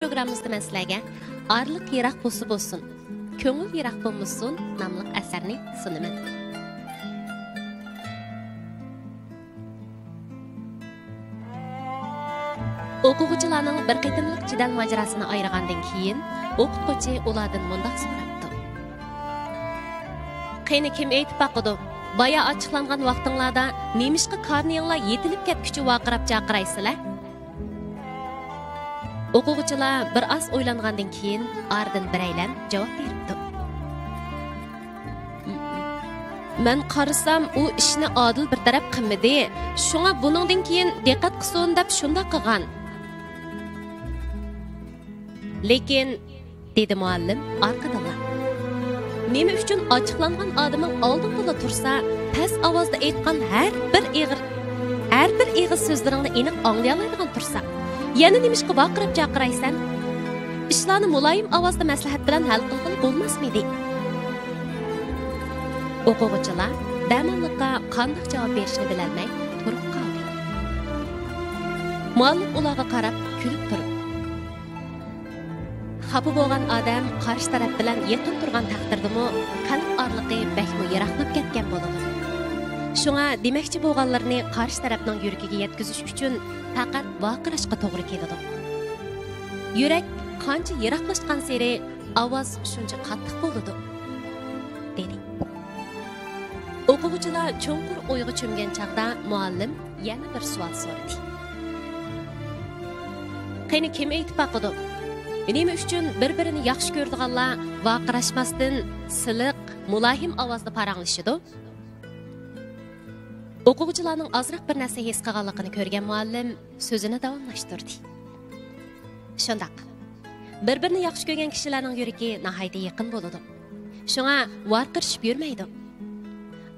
Programımızda mən sizlərə "Arlıq yıraq bolsun, köngül yıraq bolmasun" namlıq əsərini sunaman. O'quvchilarning bir qitimliq jidal mojarosini ayirgandan keyin o'qituvchi ulardan mundaq so'rabdi. "Qani kim aytib baqidi? Baya ochiqlangan vaqtinglarda nemishqa qarninglar yetilib ketguchi vaqirab chaqiraysizlar?" O'quvchilar bir oz o'ylangandan keyin ardin biraylan javob beribdi. "Men qarasam, u ishni odil bir taraf qilmadi. Shunga buningdan keyin diqqat qilsin deb shunda qilgan." Lekin dedi muallim arqadanlar. "Nima uchun ochiqlangan odamning oldinda tursa, past ovozda aytgan har bir ig'iz so'zlaringni aniq anglay oladigan tursa, yana nimishqa baqirib chaqiraysan? Ishlarni muloyim ovozda maslahat bilan hal qilgan bo'lmasmidi?" O'quvchilar damonliqqa qanday javob berishni bilolmay turib qoldi. Muallim ularga qarab kulib turib, "Xafa bo'lgan odam qarshi taraf bilan yaqin turgan taqdirdimi, qalb orliqi bakmo yiroqlab ketgan bo'ladi. Shunga demoqchi bo'lganlarni qarshi tarafning yuragiga yetkazish uchun faqat vaqirashga to'g'ri keladi. Yurak qancha yiroqlashgan sari ovoz shuncha qattiq bo'ladi" dedi. O'quvchilar cho'nqur o'yga cho'mgan chaqda muallim yana bir savol so'radi. "Qani kim aytib baqidi? Nima uchun bir-birini yaxshi ko'radiganlar vaqirashmasdan siliq, mulohim ovozda paranglashidi?" O'quvchilarning ozroq bir narsa his qilganligini ko'rgan muallim so'zini davomlashtirdi. "Shundoq. Bir-birini yaxshi ko'rgan kishilarning yuragi nihoyatda yaqin bo'ladi. Shunga vaqirishib yurmaydi.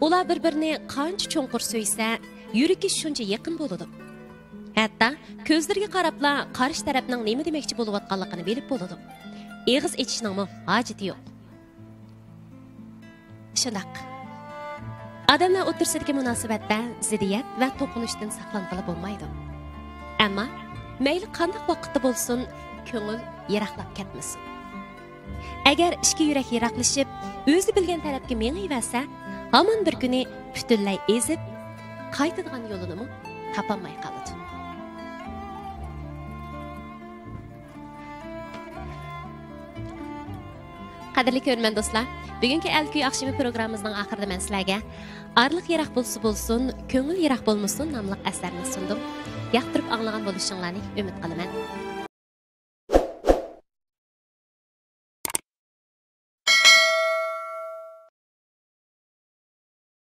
Ular bir-birini qancha cho'nqur so'ysa, yuragi shuncha yaqin bo'ladi. Hatto ko'zlariga qarabla qarshi tarafning nima demoqchi bo'layotganligini bilib bo'ladi. Eg'iz echishning hojati yo'q." Shundoq. Odamlar o'rtasidagi munosabatda ziddiyat va to'qinishdan saqlanqili bo'lmaydi. Ammo mayli qanday vaqtda bo'lsin, ko'ngil yiroqlab ketmasin. Agar ikki yurak yiroqlashib, o'zi bilgan tarafga mengayversa, hamon bir kuni butunlay ezib, qaytadigan yo'lini topolmay qoladi. Qadrli ko'rman do'stlar, bugungi Alkuy oqshimi programmamizning oxirida men sizlarga "Arliq yiroq bo'lsin, ko'ngil yiroq bo'lmasin" nomli asarni sundim. Yoqtirib anglagan bo'lishinglarni umid qilaman.